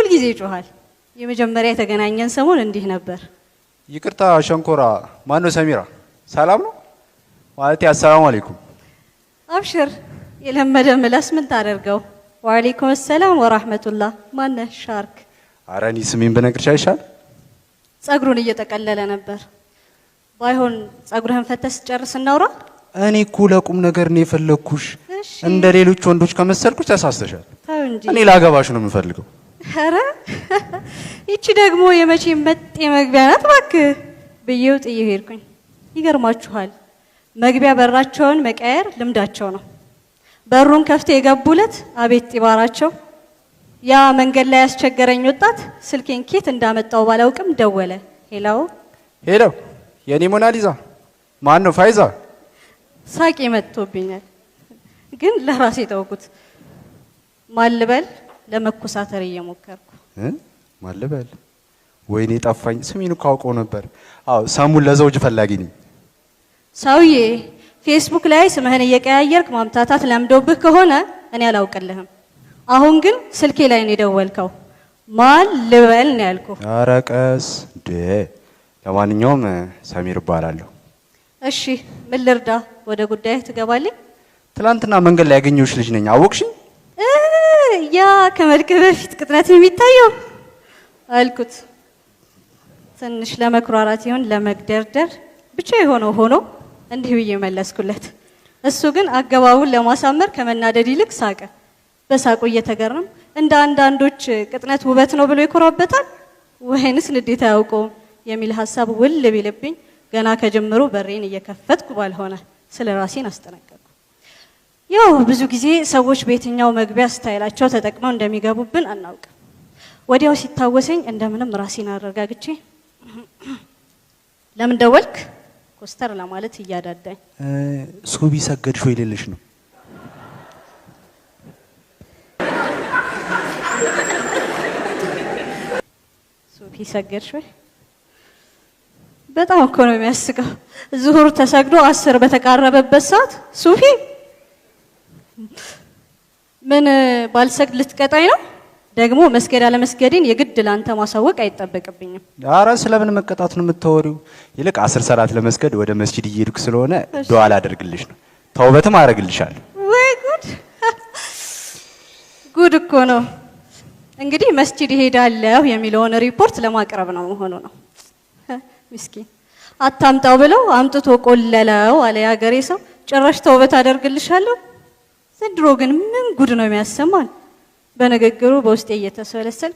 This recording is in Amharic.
ጊዜ ይጮሃል። የመጀመሪያ የተገናኘን ሰሞን እንዲህ ነበር። ይቅርታ ሸንኮራ፣ ማን ነው? ሰሚራ ሰላም ነው ማለት አሰላሙ አለይኩም። አብሽር፣ የለመደ ምላስ ምን ታደርገው። ወአለይኩም ሰላም ወራህመቱላህ። ማን ነህ? ሻርክ። ኧረ እኔ ስሜን ብነግርሽ አይሻል? ጸጉሩን እየጠቀለለ ነበር። ባይሆን ጸጉርህን ፈተሽ ጨርስ እናውራ። እኔ እኮ ለቁም ነገር ነው የፈለኩሽ። እንደ ሌሎች ወንዶች ከመሰልኩሽ ተሳስተሻል። ተው እንጂ። እኔ ላገባሽ ነው የምፈልገው። ኧረ ይቺ ደግሞ የመቼ መጤ መግቢያ ናት እባክህ ብዬው ጥዬው ሄድኩኝ። ይገርማችኋል፣ መግቢያ በራቸውን መቀየር ልምዳቸው ነው። በሩን ከፍተው የገቡለት አቤት ጢባራቸው። ያ መንገድ ላይ ያስቸገረኝ ወጣት ስልኬን ኬት እንዳመጣው ባላውቅም ደወለ። ሄሎ የኔ ሞናሊዛ ማን ነው? ፋይዛ። ሳቂ መጥቶብኛል፣ ግን ለራሴ ተውኩት። ማልበል ለመኮሳተር እየሞከርኩ ማልበል። ወይኔ ጠፋኝ። ስሜን እኮ አውቀው ነበር። አዎ ሰሙን ለዘውጅ ፈላጊ ነኝ። ሰውዬ ፌስቡክ ላይ ስምህን እየቀያየርክ ማምታታት ለምዶብህ ከሆነ እኔ አላውቅልህም። አሁን ግን ስልኬ ላይ ነው የደወልከው። ማን ልበል ነው ያልኩህ? ኧረ ቀስ ደ ለማንኛውም ሰሚር እባላለሁ። እሺ ምን ልርዳ? ወደ ጉዳይህ ትገባለህ? ትላንትና መንገድ ላይ ያገኘሁሽ ልጅ ነኝ። አወቅሽኝ? ያ ከመልክ በፊት ቅጥነት የሚታየው አልኩት። ትንሽ ለመኩራራት ይሁን ለመግደርደር ብቻ የሆነው ሆኖ እንዲሁ እየመለስኩለት። እሱ ግን አገባቡን ለማሳመር ከመናደድ ይልቅ ሳቀ። በሳቁ እየተገረም እንደ አንዳንዶች ቅጥነት ውበት ነው ብሎ ይኮራበታል ወይንስ ንዴት አያውቀውም የሚል ሐሳብ ውል ቢልብኝ ገና ከጀምሮ በሬን እየከፈትኩ ባልሆነ ስለ ራሴን አስጠነቀቅኩ። ያው ብዙ ጊዜ ሰዎች በየትኛው መግቢያ ስታይላቸው ተጠቅመው እንደሚገቡብን አናውቅም። ወዲያው ሲታወሰኝ እንደምንም ራሴን አረጋግቼ ለምን ደወልክ ኮስተር ለማለት እያዳዳኝ ሱቢ ሰገድሽ ወይ ልልሽ ነው። ሱቢ ሰገድሽ ወይ? በጣም እኮ ነው የሚያስቀው። ዙሁር ተሰግዶ 10 በተቃረበበት ሰዓት ሱፊ ምን ባልሰግድ ልትቀጣኝ ነው? ደግሞ መስገድ አለመስገድን የግድ ላንተ ማሳወቅ አይጠበቅብኝም። ኧረ ስለምን መቀጣት ነው የምታወሪው? ይልቅ 10 ሰላት ለመስገድ ወደ መስጂድ እየሄድኩ ስለሆነ ዱዓ ላደርግልሽ ነው። ተውበትም አደርግልሻለሁ። ወይ ጉድ! ጉድ እኮ ነው። እንግዲህ መስጂድ እሄዳለሁ የሚለውን ሪፖርት ለማቅረብ ነው መሆኑ ነው። ምስኪን አታምጣው ብለው አምጥቶ ቆለለው አለ ያገሬ ሰው። ጭራሽ ተውበት አደርግልሻለሁ። ዘንድሮ ግን ምን ጉድ ነው የሚያሰማን? በንግግሩ በውስጤ እየተሰለሰል